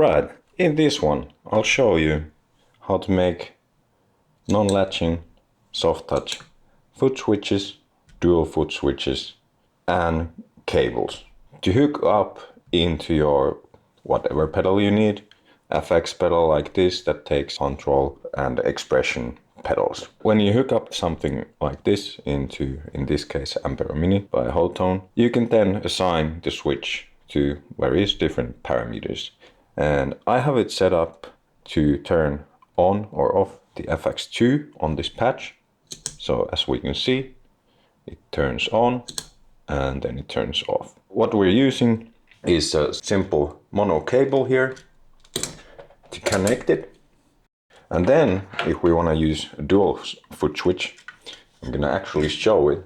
Alright, in this one I'll show you how to make non-latching soft touch foot switches, dual foot switches and cables to hook up into your whatever pedal you need. FX pedal like this that takes control, and expression pedals. When you hook up something like this into, in this case, Ampero Mini by Hotone, you can then assign the switch to various different parameters. And I have it set up to turn on or off the FX2 on this patch. So as we can see, it turns on and then it turns off. What we're using is a simple mono cable here to connect it. And then if we want to use a dual foot switch, I'm gonna actually show it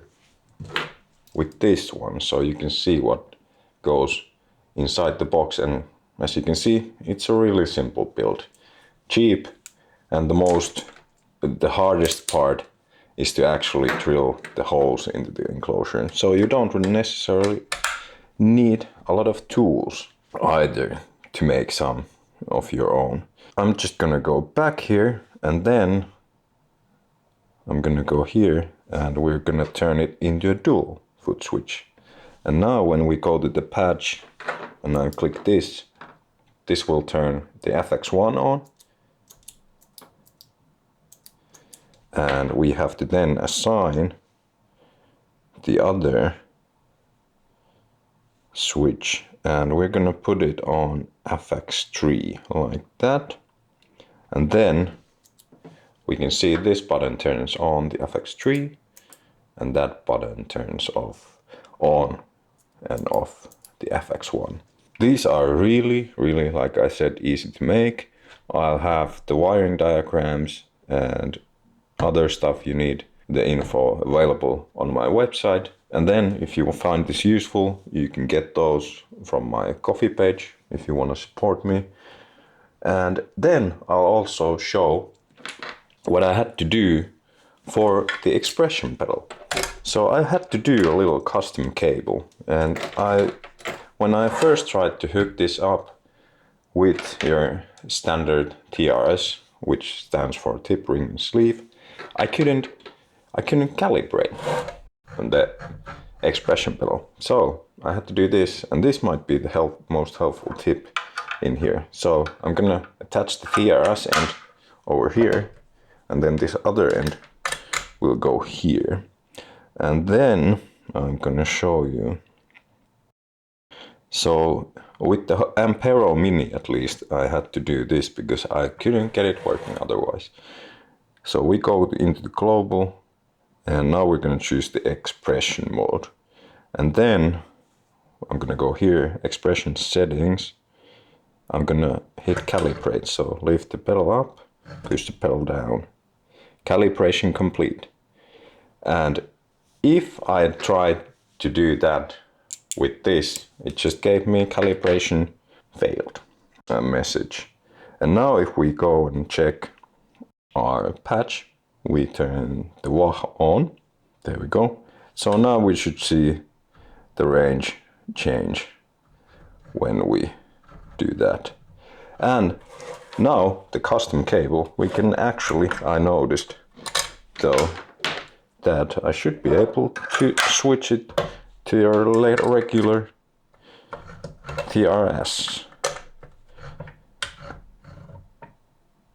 with this one so you can see what goes inside the box. And as you can see, it's a really simple build, cheap, and the hardest part is to actually drill the holes into the enclosure. So you don't necessarily need a lot of tools either to make some of your own. I'm just gonna go back here and then I'm gonna go here and we're gonna turn it into a dual foot switch. And now when we go to the patch and I click this, this will turn the FX1 on. And we have to then assign the other switch, and we're gonna put it on FX3 like that. And then we can see this button turns on the FX3 and that button turns off, on and off the FX1. These are really, like I said, easy to make. I'll have the wiring diagrams and other stuff you need, the info available on my website. And then if you find this useful, you can get those from my Ko-fi page if you want to support me. And then I'll also show what I had to do for the expression pedal. So I had to do a little custom cable, and when I first tried to hook this up with your standard TRS, which stands for tip, ring and sleeve, I couldn't calibrate on the expression pedal. So I had to do this, and this might be the most helpful tip in here. So I'm gonna attach the TRS end over here, and then this other end will go here. And then I'm gonna show you. So with the Ampero Mini, at least, I had to do this because I couldn't get it working otherwise. So we go into the global, and now we're gonna choose the expression mode. And then I'm gonna go here, expression settings. I'm gonna hit calibrate. So lift the pedal up, push the pedal down. Calibration complete. And if I tried to do that with this, it just gave me calibration failed message. And now if we go and check our patch, we turn the wah on. There we go. So now we should see the range change when we do that. And now the custom cable, we can actually, I noticed though that I should be able to switch it to your regular TRS.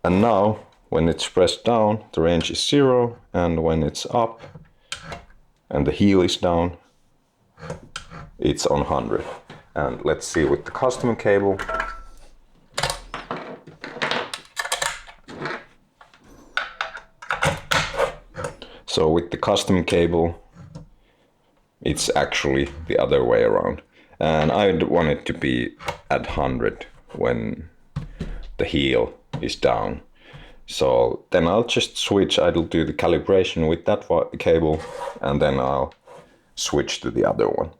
And now when it's pressed down, the range is 0, and when it's up and the heel is down, it's on 100. And let's see with the custom cable. So with the custom cable, it's actually the other way around. And I want it to be at 100 when the heel is down. So then I'll just switch, I'll do the calibration with that cable, and then I'll switch to the other one.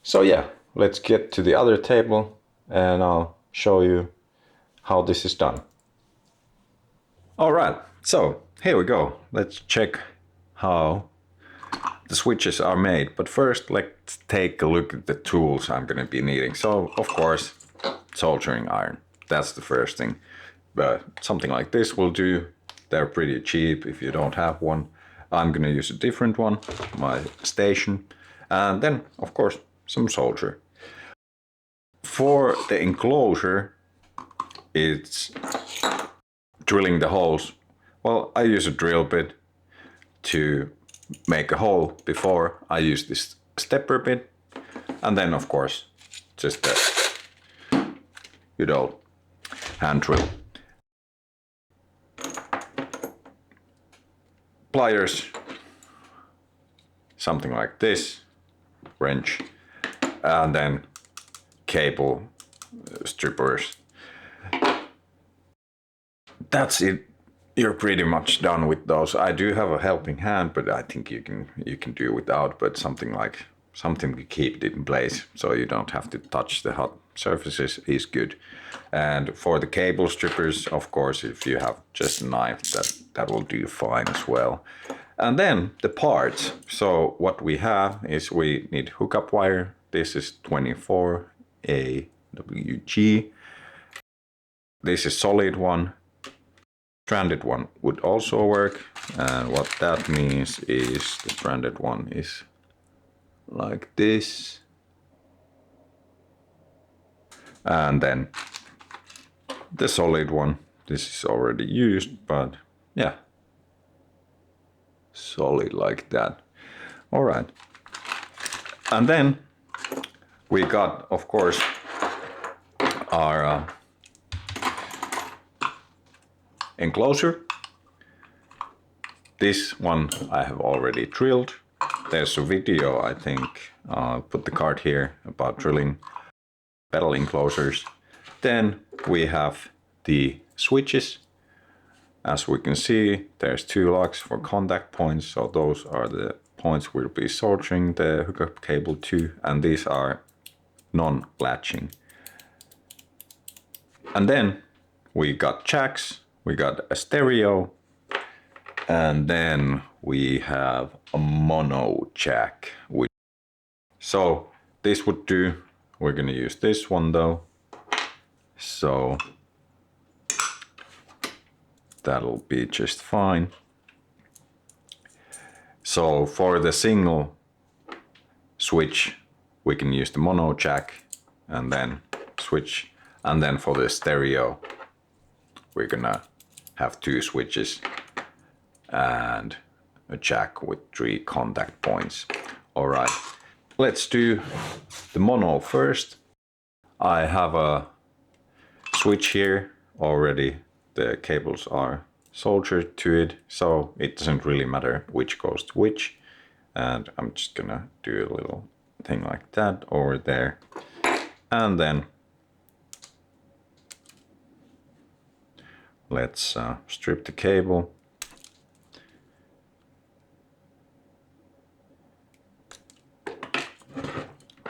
So yeah, let's get to the other table and I'll show you how this is done. All right, so here we go. Let's check how the switches are made. But first, let's take a look at the tools I'm going to be needing. So of course, soldering iron. That's the first thing. But something like this will do. They're pretty cheap if you don't have one. I'm gonna use a different one, my station. And then, of course, some solder. For the enclosure, it's drilling the holes. Well, I use a drill bit to make a hole before I use this stepper bit. And then, of course, just a good old hand drill. Pliers, something like this, wrench, and then cable strippers. That's it. You're pretty much done with those. I do have a helping hand, but I think you can do without. But something to keep it in place, so you don't have to touch the hot surfaces, is good. And for the cable strippers, of course, if you have just a knife, that will do fine as well. And then the parts. So what we have is we need hookup wire. This is 24 AWG. This is solid one. Stranded one would also work. And what that means is the stranded one is like this. And then the solid one. This is already used, but yeah, solid like that. All right. And then we got, of course, our enclosure. This one I have already drilled. There's a video, I think, I'll put the card here, about drilling pedal enclosures. Then we have the switches. As we can see, there's 2 locks for contact points, so those are the points we'll be soldering the hookup cable to, and these are non-latching. And then we got jacks, we got a stereo, and then we have a mono jack. So this would do. We're gonna use this one though. So that'll be just fine. So for the single switch, we can use the mono jack and then switch. And then for the stereo, we're gonna have 2 switches and a jack with 3 contact points. All right, let's do the mono first. I have a switch here already. The cables are soldered to it, so it doesn't really matter which goes to which. And I'm just gonna do a little thing like that over there. And then let's strip the cable.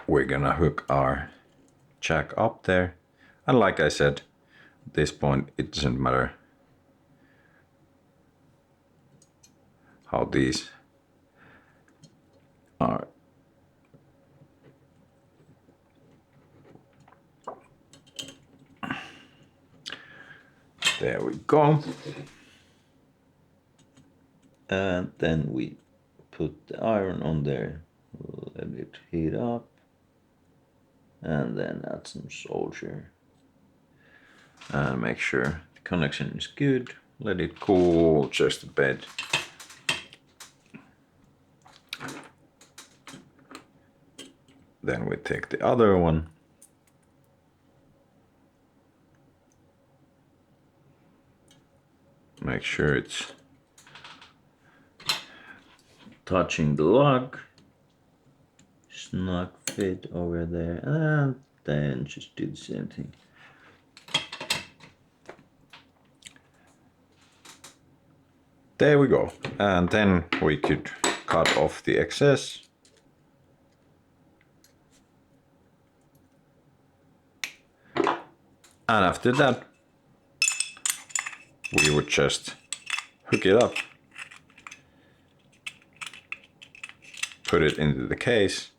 We're gonna hook our jack up there. And like I said, at this point, it doesn't matter how these are. There we go. And then we put the iron on there, let it heat up, and then add some solder. And make sure the connection is good. Let it cool just a bit. Then we take the other one. Make sure it's touching the lug. Snug fit over there, and then just do the same thing. There we go. And then we could cut off the excess. And after that, we would just hook it up, put it into the case,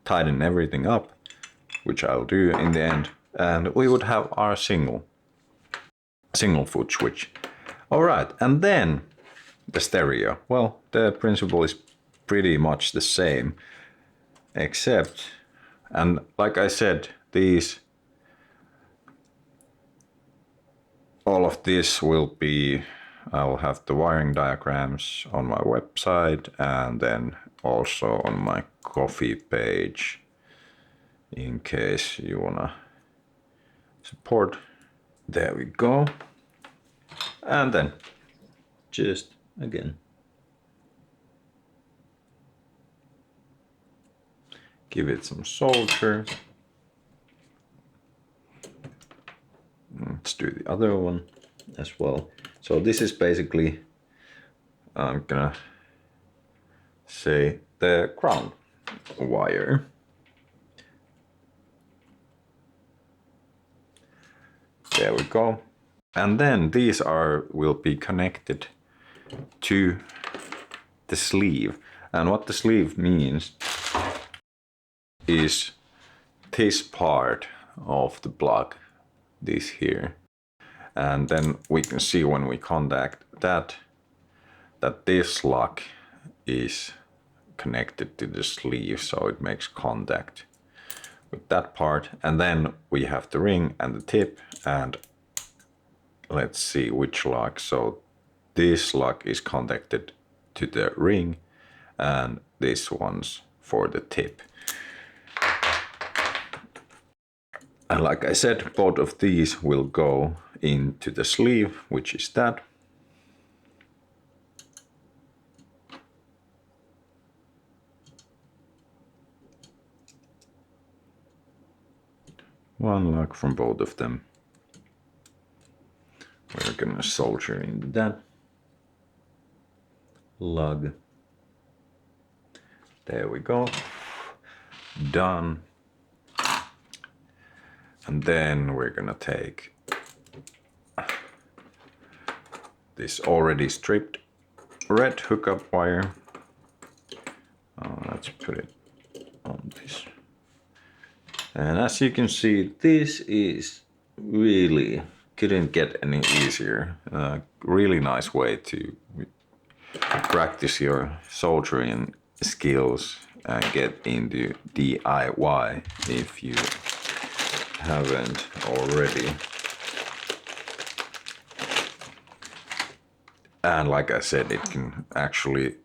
tighten everything up, which I'll do in the end. and we would have our single foot switch. All right, and then the stereo. Well, the principle is pretty much the same, except, and like I said, all of this will be, I'll have the wiring diagrams on my website and then also on my Ko-fi page in case you wanna support. There we go. And then just again give it some solder. Let's do the other one as well. So this is basically, I'm gonna say, the ground wire. There we go. And then these will be connected to the sleeve. And what the sleeve means is this part of the plug, this here. And then we can see when we contact that this lock is connected to the sleeve, so it makes contact with that part. And then we have the ring and the tip, and let's see which lock. So this lock is connected to the ring and this one's for the tip. And like I said, both of these will go into the sleeve, which is that. One lock from both of them. We're gonna solder in that lug. There we go. Done. And then we're gonna take this already stripped red hookup wire. Let's put it on this. And as you can see, this is really, couldn't get any easier. Really nice way to practice your soldering skills and get into DIY if you haven't already. And like I said, it can actually,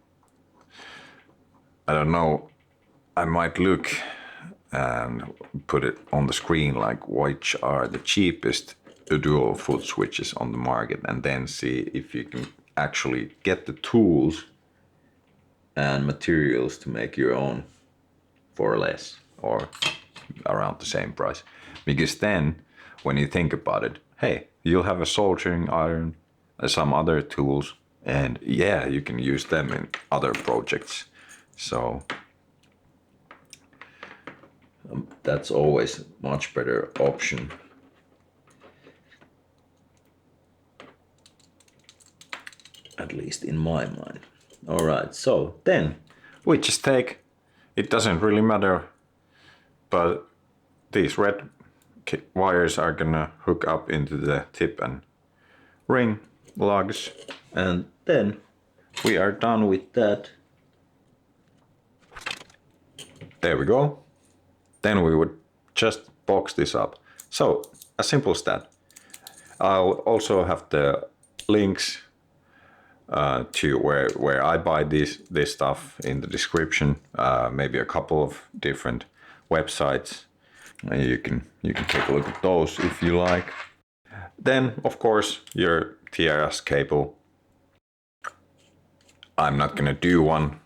I don't know, I might look and put it on the screen like which are the cheapest dual foot switches on the market, and then see if you can actually get the tools and materials to make your own for less or around the same price. Because then when you think about it, hey, you'll have a soldering iron, some other tools, and yeah, you can use them in other projects. So that's always a much better option. At least in my mind. All right, so then we just take, it doesn't really matter, but these red wires are gonna hook up into the tip and ring lugs, and then we are done with that. There we go. Then we would just box this up. So as simple as that. I'll also have the links to where I buy this stuff in the description. Maybe a couple of different websites. You can take a look at those if you like. Then of course your TRS cable. I'm not gonna do one.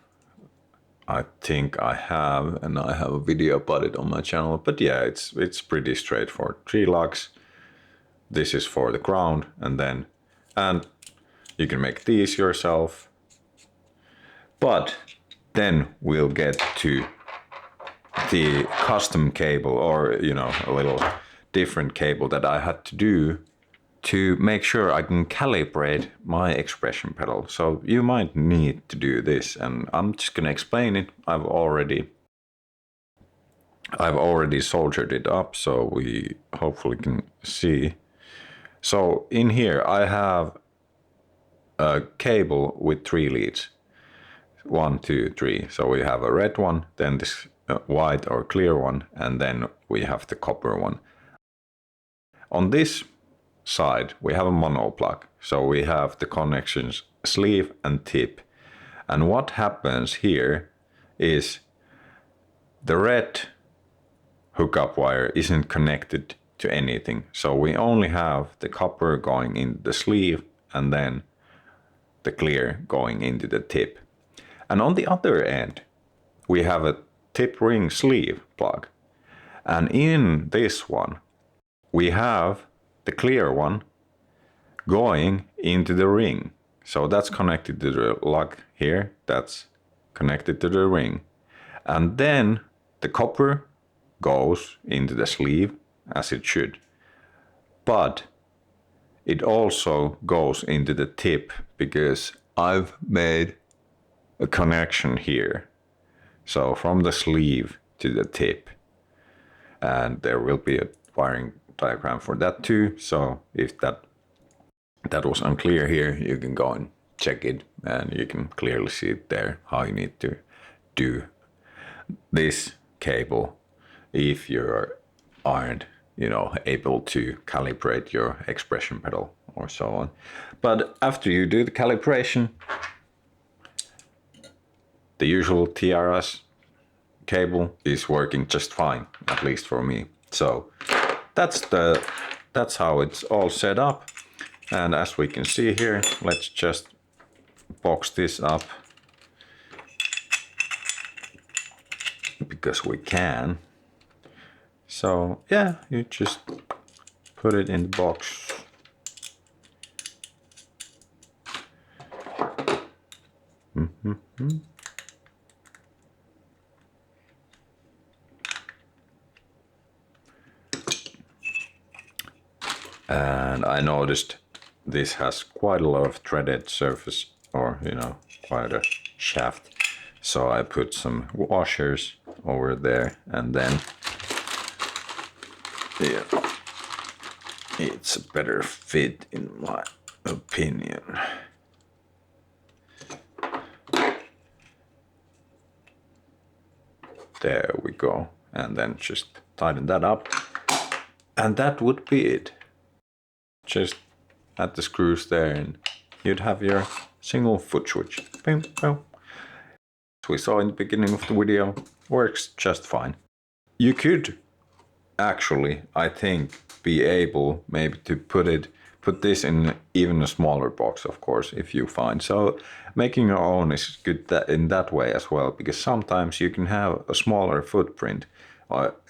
I think I have, and I have a video about it on my channel. But yeah, it's pretty straightforward. 3 lugs. This is for the ground, and you can make these yourself. But then we'll get to the custom cable, or a little different cable that I had to do to make sure I can calibrate my expression pedal. So you might need to do this, and I'm just gonna explain it. I've already I've already soldered it up, so we hopefully can see. So in here I have a cable with 3 leads. 1, 2, 3. So we have a red one, then this white or clear one, and then we have the copper one. On this side we have a mono plug, so we have the connections sleeve and tip. And what happens here is the red hookup wire isn't connected to anything, so we only have the copper going in the sleeve and then the clear going into the tip. And on the other end we have a tip ring sleeve plug, and in this one we have the clear one going into the ring. So that's connected to the lug here, that's connected to the ring. And then the copper goes into the sleeve as it should. But it also goes into the tip because I've made a connection here. So from the sleeve to the tip. And there will be a wiring diagram for that too. So if that was unclear here, you can go and check it and you can clearly see it there how you need to do this cable if you aren't, able to calibrate your expression pedal or so on. But after you do the calibration, the usual TRS cable is working just fine, at least for me. So that's how it's all set up. And as we can see here, let's just box this up because we can. So yeah, you just put it in the box. And I noticed this has quite a lot of threaded surface, or quite a shaft. So I put some washers over there, and then yeah, it's a better fit in my opinion. There we go. And then just tighten that up. And that would be it. Just add the screws there and you'd have your single foot switch. Boom, boom. As we saw in the beginning of the video, works just fine. You could actually, I think, be able maybe to put this in even a smaller box, of course, if you find. So making your own is good in that way as well, because sometimes you can have a smaller footprint,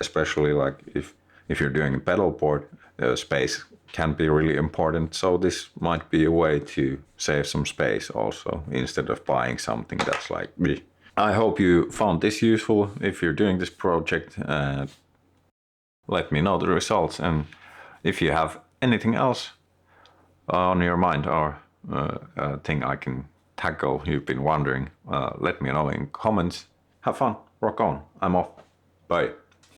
especially like if you're doing a pedal board, space can be really important. So this might be a way to save some space also, instead of buying something that's like me. I hope you found this useful. If you're doing this project, let me know the results, and if you have anything else on your mind or a thing I can tackle you've been wondering, let me know in comments. Have fun, rock on, I'm off, bye.